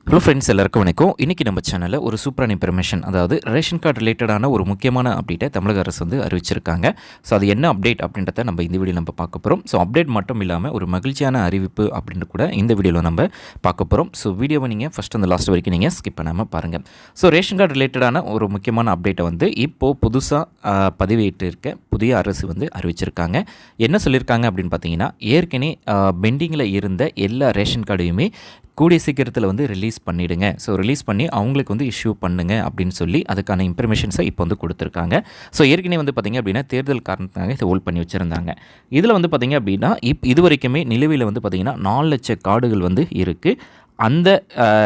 Hello friends, எல்லாருக்கும் வணக்கம். இன்றைக்கி நம்ம சேனலில் ஒரு சூப்பரான இன்ஃபர்மேஷன், அதாவது ரேஷன் கார்டு ரிலேட்டடான ஒரு முக்கியமான அப்டேட்டை தமிழக அரசு வந்து அறிவிச்சிருக்காங்க. ஸோ அது என்ன அப்டேட் அப்படின்றத நம்ம இந்த வீடியோ நம்ம பார்க்க போகிறோம். ஸோ அப்டேட் மட்டும் இல்லாமல் ஒரு மகிழ்ச்சியான அறிவிப்பு அப்படின்னு கூட இந்த வீடியோவில் நம்ம பார்க்க போகிறோம். ஸோ வீடியோவை நீங்கள் ஃபஸ்ட் அந்த லாஸ்ட் வரைக்கும் நீங்கள் ஸ்கிப் பண்ணாமல் பாருங்கள். ஸோ ரேஷன் கார்டு ரிலேட்டடான ஒரு முக்கியமான அப்டேட்டை வந்து இப்போது புதுசாக பதிவேற்றிருக்க புதிய அரசு வந்து அறிவிச்சிருக்காங்க. என்ன சொல்லியிருக்காங்க அப்படின்னு பார்த்தீங்கன்னா, ஏற்கனவே பெண்டிங்கில் இருந்த எல்லா ரேஷன் கார்டையுமே கூடிய சீக்கிரத்தில் வந்து ரிலீஸ் பண்ணிவிடுங்க. ஸோ ரிலீஸ் பண்ணி அவங்களுக்கு வந்து இஷ்யூ பண்ணுங்க அப்படின்னு சொல்லி அதுக்கான இன்ஃபர்மேஷன்ஸை இப்போ வந்து கொடுத்துருக்காங்க. ஸோ ஏற்கனவே வந்து பார்த்திங்க அப்படின்னா தேர்தல் காரணத்துக்காக இதை ஹோல்ட் பண்ணி வச்சுருந்தாங்க. இதில் வந்து பார்த்திங்க அப்படின்னா இது வரைக்குமே நிலுவையில் வந்து பார்த்திங்கன்னா 4 லட்சம் கார்டுகள் வந்து இருக்குது. அந்த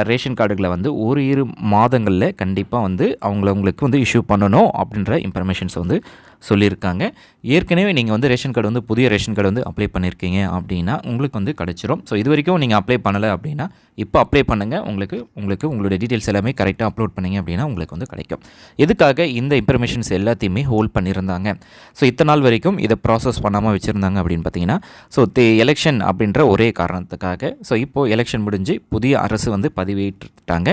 ரேஷன் கார்டுகளை வந்து ஒரு மாதங்களில் கண்டிப்பாக வந்து அவங்களுக்கு வந்து இஷ்யூ பண்ணணும் அப்படின்ற இன்ஃபர்மேஷன்ஸை வந்து சொல்லியிருக்காங்க. ஏற்கனவே நீங்கள் வந்து ரேஷன் கார்டு வந்து புதிய ரேஷன் கார்டு வந்து அப்ளை பண்ணியிருக்கீங்க அப்படின்னா உங்களுக்கு வந்து கிடச்சிரும். ஸோ இது வரைக்கும் நீங்கள் அப்ளை பண்ணலை அப்படின்னா இப்போ அப்ளை பண்ணுங்கள். உங்களுக்கு உங்களுடைய டீட்டெயில்ஸ் எல்லாமே கரெக்டாக அப்லோட் பண்ணிங்க அப்படின்னா உங்களுக்கு வந்து கிடைக்கும். எதுக்காக இந்த இன்ஃபர்மேஷன்ஸ் எல்லாத்தையுமே ஹோல்ட் பண்ணியிருந்தாங்க? ஸோ இத்தனை நாள் வரைக்கும் இதை ப்ராசஸ் பண்ணாமல் வச்சுருந்தாங்க அப்படின்னு பார்த்தீங்கன்னா, ஸோ எலெக்ஷன் அப்படின்ற ஒரே காரணத்துக்காக. ஸோ இப்போது எலெக்ஷன் முடிஞ்சு புதிய அரசு வந்து பதிவேற்றிட்டாங்க.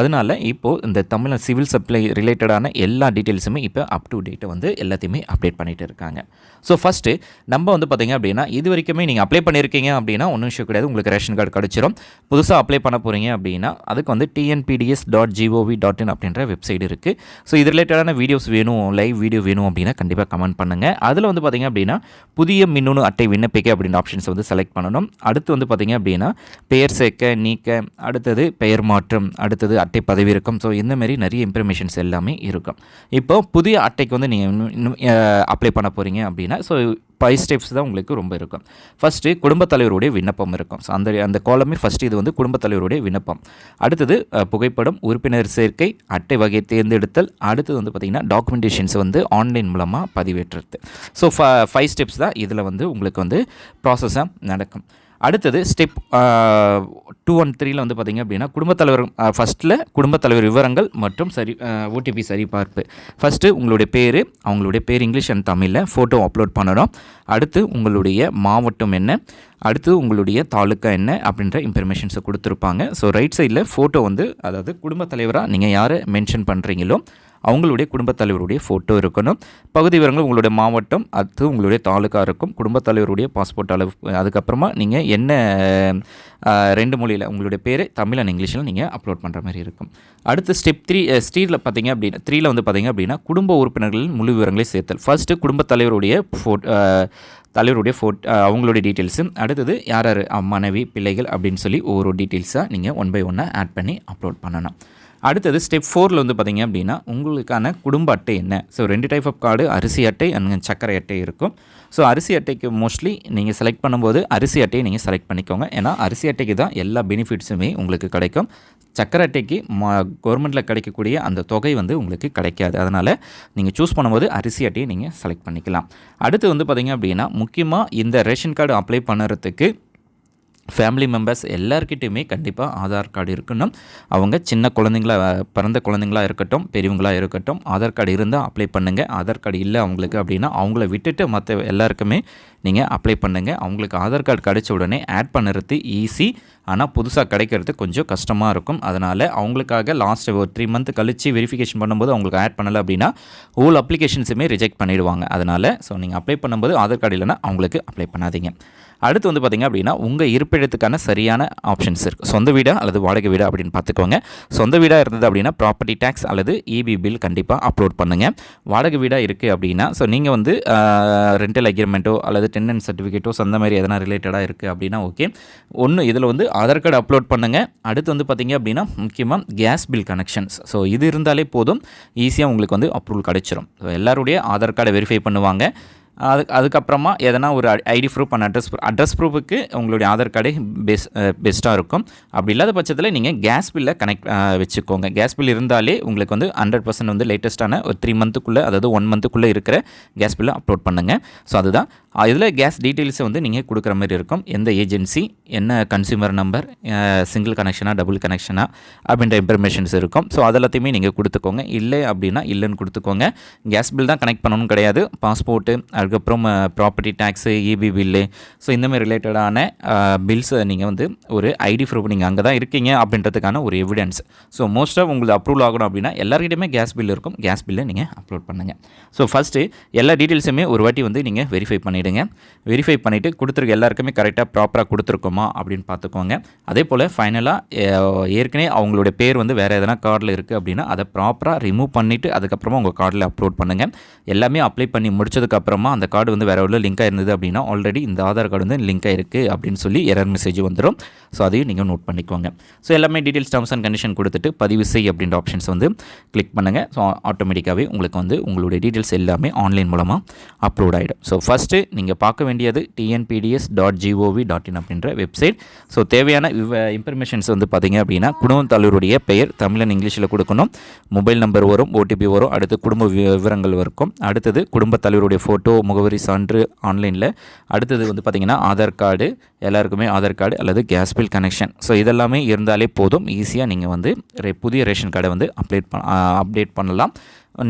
அதனால இப்போது இந்த தமிழ் சிவில் சப்ளை ரிலேட்டடான எல்லா டீட்டெயில்ஸுமே இப்போ அப் டு டேட்டை வந்து எல்லாத்தையுமே அப்டேட் பண்ணிகிட்டு இருக்காங்க. ஸோ ஃபஸ்ட்டு நம்ம வந்து பார்த்திங்க அப்படின்னா இது வரைக்குமே நீங்கள் அப்ளை பண்ணியிருக்கீங்க அப்படின்னா ஒன்றும் இஷ்யூ கிடையாது, உங்களுக்கு ரேஷன் கார்டு கிடச்சிரும். புதுசாக அப்ளை பண்ண போகிறீங்க அப்படின்னா அதுக்கு வந்து tnpds.gov.in அப்படின்ற வெப்சைட் இருக்குது. ஸோ இது ரிலேட்டடான வீடியோஸ் வேணும், லைவ் வீடியோ வேணும் அப்படின்னா கண்டிப்பாக கமெண்ட் பண்ணுங்கள். அதில் வந்து பார்த்திங்க அப்படின்னா புதிய மின்னணு அட்டை விண்ணப்பிக்க அப்படின்ற ஆப்ஷன்ஸ் வந்து செலக்ட் பண்ணணும். அடுத்து வந்து பார்த்திங்க அப்படின்னா பெயர் சேர்க்க, நீக்க, அடுத்தது பெயர் மாற்றம், அடுத்தது அட்டை பதவியிறக்கம். ஸோ இந்தமாரி நிறைய இன்ஃபர்மேஷன்ஸ் எல்லாமே இருக்கும். இப்போ புதிய அட்டைக்கு வந்து நீங்கள் இன்னும் அப்ளை பண்ண போகிறீங்க அப்படின்னா ஸோ 5 ஸ்டெப்ஸ் தான் உங்களுக்கு ரொம்ப இருக்கும். ஃபஸ்ட்டு குடும்பத் தலைவருடைய விண்ணப்பம் இருக்கும். ஸோ அந்த காலமே ஃபஸ்ட்டு இது வந்து குடும்பத் தலைவருடைய விண்ணப்பம். அடுத்தது புகைப்படம், உறுப்பினர் சேர்க்கை, அட்டை வகை தேர்ந்தெடுத்தல். அடுத்தது வந்து பார்த்திங்கன்னா டாக்குமெண்டேஷன்ஸ் வந்து ஆன்லைன் மூலமாக பதிவேற்றுறது. ஸோ 5 ஸ்டெப்ஸ் தான் இதில் வந்து உங்களுக்கு வந்து ப்ராசஸாக நடக்கும். அடுத்தது ஸ்டெப் 2 and 3 வந்து பார்த்திங்க அப்படின்னா குடும்பத் தலைவர் ஃபஸ்ட்டில் குடும்பத் தலைவர் விவரங்கள் மற்றும் ஓடிபி சரிபார்ப்பு. ஃபஸ்ட்டு உங்களுடைய பேர், அவங்களுடைய பேர் இங்கிலீஷ் அண்ட் தமிழில் ஃபோட்டோ அப்லோட் பண்ணணும். அடுத்து உங்களுடைய மாவட்டம் என்ன, அடுத்து உங்களுடைய தாலுக்கா என்ன அப்படின்ற இன்ஃபர்மேஷன்ஸை கொடுத்துருப்பாங்க. ஸோ ரைட் சைடில் ஃபோட்டோ வந்து, அதாவது குடும்பத் தலைவராக நீங்கள் யாரை மென்ஷன் பண்ணுறீங்களோ அவங்களுடைய குடும்பத் தலைவருடைய ஃபோட்டோ இருக்கணும். பகுதி விவரங்கள் உங்களுடைய மாவட்டம், அடுத்து உங்களுடைய தாலுக்கா இருக்கும், குடும்பத் தலைவருடைய பாஸ்போர்ட் அளவு, அதுக்கப்புறமா நீங்கள் என்ன 2 மொழியில் உங்களுடைய பேர் தமிழ் அண்ட் இங்கிலீஷில் நீங்கள் அப்லோட் பண்ணுற மாதிரி இருக்கும். அடுத்து ஸ்டெப் 3 பார்த்திங்க அப்படின்னா 3 வந்து பார்த்திங்க அப்படின்னா குடும்ப உறுப்பினர்களின் முழு விவரங்களை சேர்த்தல். ஃபஸ்ட்டு குடும்பத் தலைவருடைய அவங்களுடைய டீட்டெயில்ஸு, அடுத்தது யார் மனைவி, பிள்ளைகள் அப்படின்னு சொல்லி ஒவ்வொரு டீட்டெயில்ஸாக நீங்கள் 1 by 1 ஆட் பண்ணி அப்லோட் பண்ணணும். அடுத்தது ஸ்டெப் 4 வந்து பார்த்திங்க அப்படின்னா உங்களுக்கான குடும்ப அட்டை என்ன. ஸோ 2 டைப் ஆஃப் கார்டு, அரிசி அட்டை அண்ட் சர்க்கரை அட்டை இருக்கும். ஸோ அரிசி அட்டைக்கு மோஸ்ட்லி நீங்கள் செலக்ட் பண்ணும்போது அரிசி அட்டையை நீங்கள் செலக்ட் பண்ணிக்கோங்க. ஏன்னா அரிசி அட்டைக்கு தான் எல்லா பெனிஃபிட்ஸுமே உங்களுக்கு கிடைக்கும். சர்க்கரை அட்டைக்கு கவர்மெண்ட்டில் கிடைக்கக்கூடிய அந்த தொகை வந்து உங்களுக்கு கிடைக்காது. அதனால் நீங்கள் சூஸ் பண்ணும்போது அரிசி அட்டையை நீங்கள் செலக்ட் பண்ணிக்கலாம். அடுத்து வந்து பார்த்திங்க அப்படின்னா முக்கியமாக இந்த ரேஷன் கார்டு அப்ளை பண்ணுறதுக்கு ஃபேமிலி மெம்பர்ஸ் எல்லாருக்கிட்டையுமே கண்டிப்பாக ஆதார் கார்டு இருக்கணும். அவங்க சின்ன பிறந்த குழந்தைங்களாக இருக்கட்டும், பெரியவங்களாக இருக்கட்டும், ஆதார் கார்டு இருந்தால் அப்ளை பண்ணுங்கள். ஆதார் கார்டு இல்லை அவங்களுக்கு அப்படின்னா அவங்கள விட்டுட்டு மற்ற எல்லாருக்குமே நீங்கள் அப்ளை பண்ணுங்கள். அவங்களுக்கு ஆதார் கார்டு கிடைச்ச உடனே ஆட் பண்ணுறது ஈஸி, ஆனால் புதுசாக கிடைக்கிறது கொஞ்சம் கஷ்டமாக இருக்கும். அதனால் அவங்களுக்காக லாஸ்ட் ஒரு 3 month கழித்து வெரிஃபிகேஷன் பண்ணும்போது அவங்களுக்கு ஆட் பண்ணலை அப்படின்னா ஹோல் அப்ளிகேஷன்ஸுமே ரிஜெக்ட் பண்ணிடுவாங்க. அதனால் நீங்கள் அப்ளை பண்ணும்போது ஆதார் கார்டு இல்லைன்னா அவங்களுக்கு அப்ளை பண்ணாதீங்க. அடுத்து வந்து பார்த்திங்க அப்படின்னா உங்கள் இருப்பிடத்துக்கான சரியான ஆப்ஷன்ஸ் இருக்குது. சொந்த வீடா அல்லது வாடகை வீடா அப்படின்னு பார்த்துக்கோங்க. சொந்த வீடாக இருந்தது அப்படின்னா ப்ராப்பர்ட்டி டேக்ஸ் அல்லது இபி பில் கண்டிப்பாக அப்லோட் பண்ணுங்கள். வாடகை வீடாக இருக்குது அப்படின்னா ஸோ நீங்கள் வந்து ரெண்டல் அக்ரிமெண்ட்டோ அல்லது டெனன்ட் சர்டிஃபிகேட்டோ அந்த மாதிரி எதனா ரிலேட்டடாக இருக்குது அப்படின்னா ஓகே. இதில் வந்து ஆதார் கார்டு அப்லோட் பண்ணுங்கள். அடுத்து வந்து பார்த்திங்க அப்படின்னா முக்கியமாக கேஸ் பில் கனெக்ஷன்ஸ். ஸோ இது இருந்தாலே போதும், ஈஸியாக உங்களுக்கு வந்து அப்ரூவல் கிடைச்சிரும். ஸோ எல்லாருடைய ஆதார் கார்டை வெரிஃபை பண்ணுவாங்க. அதுக்கப்புறமா எதனா ஒரு ஐடி ப்ரூஃப் அண்ட் அட்ரஸ் ப்ரூஃபுக்கு உங்களுடைய ஆதார் கார்டே பெஸ்ட்டாக இருக்கும். அப்படி இல்லாத பட்சத்தில் நீங்கள் கேஸ் பில்லை கனெக்ட் வச்சுக்கோங்க. கேஸ் பில் இருந்தாலே உங்களுக்கு வந்து 100% வந்து லேட்டஸ்ட்டான ஒரு 3 monthக்குள்ளே, அதாவது 1 monthக்குள்ளே இருக்கிற கேஸ் பில்லை அப்லோட் பண்ணுங்கள். ஸோ அதுதான். இதில் கேஸ் டீட்டெயில்ஸை வந்து நீங்கள் கொடுக்குற மாதிரி இருக்கும். எந்த ஏஜென்சி, என்ன கன்சியூமர் நம்பர், சிங்கிள் கனெக்ஷனா டபுள் கனெக்ஷனா அப்படின்ற இன்ஃபர்மேஷன்ஸ் இருக்கும். ஸோ அதெல்லாத்தையுமே நீங்கள் கொடுத்துக்கோங்க. இல்லை அப்படின்னா இல்லைன்னு கொடுத்துக்கோங்க. கேஸ் பில் தான் கனெக்ட் பண்ணணும்னு கிடையாது. பாஸ்போர்ட்டு, அதுக்கப்புறம் property tax, EB bill, so இந்தமாதிரி ரிலேட்டடான பில்ஸை நீங்கள் வந்து ஒரு ஐடி ப்ரூஃப் நீங்கள் அங்கே தான் இருக்கீங்க அப்படின்றதுக்கான ஒரு எவிடன்ஸ். ஸோ மோஸ்ட்டாக உங்களுக்கு அப்ரூவல் ஆகணும் அப்படின்னா எல்லாருக்கிட்டையுமே கேஸ் பில் இருக்கும். கேஸ் பில்லை நீங்கள் அப்லோட் பண்ணுங்கள். ஸோ ஃபஸ்ட்டு எல்லா டீட்டெயில்ஸுமே ஒரு வாட்டி வந்து நீங்கள் வெரிஃபை பண்ணிவிடுங்க. வெரிஃபை பண்ணிவிட்டு கொடுத்துருக்க எல்லாருக்குமே கரெக்டாக ப்ராப்பராக கொடுத்துருக்கோமா அப்படின்னு பார்த்துக்கோங்க. அதே போல் ஃபைனலாக ஏற்கனவே அவங்களுடைய பேர் வந்து வேறு எதனா கார்டில் இருக்குது அப்படின்னா அதை ப்ராப்பராக ரிமூவ் பண்ணிவிட்டு அதுக்கப்புறமா உங்கள் கார்டில் அப்லோட் பண்ணுங்கள். எல்லாமே அப்ளை பண்ணி முடிச்சதுக்கப்புறமா அந்த கார்டு வந்து வேறு எவ்வளோ லிங்காக இருந்தது அப்படின்னா ஆல்ரெடி இந்த ஆதார் கார்டு வந்து லிங்காக இருக்குது அப்படின்னு சொல்லி எரர் மெசேஜ் வந்துடும். ஸோ அதையும் நீங்கள் நோட் பண்ணிக்கோங்க. ஸோ எல்லாமே டீட்டெயில்ஸ், டர்ம்ஸ் அண்ட் கண்டிஷன் கொடுத்துட்டு பதிவு செய் அப்படின்ற ஆப்ஷன்ஸ் வந்து கிளிக் பண்ணுங்கள். ஸோ ஆட்டோமேட்டிக்காகவே உங்களுக்கு வந்து உங்களுடைய டீட்டெயில்ஸ் எல்லாமே ஆன்லைன் மூலமாக அப்லோட் ஆகிடும். ஸோ ஃபஸ்ட்டு நீங்கள் பார்க்க வேண்டியது tnpds.gov.in அப்படின்ற வெப்சைட். ஸோ தேவையான இன்ஃபர்மேஷன்ஸ் வந்து பார்த்திங்க அப்படின்னா குடும்ப தலைவருடைய பெயர் தமிழ் அண்ட் இங்கிலீஷில் கொடுக்கணும். மொபைல் நம்பர் வரும், ஓடிபி வரும், அடுத்து குடும்ப விவரங்கள் இருக்கும், அடுத்தது குடும்ப தலைவருடைய ஃபோட்டோ, முகவரி சான்று ஆன்லைனில், அடுத்தது வந்து பார்த்திங்கன்னா ஆதார் கார்டு, எல்லாருக்குமே ஆதார் கார்டு அல்லது கேஸ் பில் கனெக்ஷன். ஸோ இதெல்லாமே இருந்தாலே போதும். ஈஸியாக நீங்கள் வந்து புதிய ரேஷன் கார்டை வந்து அப்டேட் பண்ணலாம்,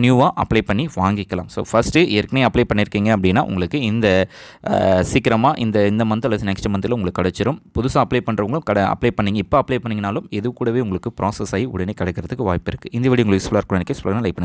நியூவாக அப்ளை பண்ணி வாங்கிக்கலாம். ஸோ ஃபஸ்ட்டு ஏற்கனவே அப்ளை பண்ணியிருக்கீங்க அப்படின்னா உங்களுக்கு இந்த சீக்கிரமாக இந்த மந்த் அல்லது நெக்ஸ்ட் மந்தில் உங்களுக்கு கிடச்சிரும். புதுசாக அப்ளை பண்ணுறவங்களும் அப்ளை பண்ணிங்க, இப்போ அப்ளை பண்ணிங்கனாலும் இது கூடவே உங்களுக்கு ப்ராசஸ் ஆகி உடனே கிடைக்கிறதுக்கு வாய்ப்பு இருக்குது. இந்த வீடியோ உங்களுக்கு யூஸ்ஃபுல்லாக இருக்கும் நினைக்கிறேன். லைக் பண்ணுங்கள்.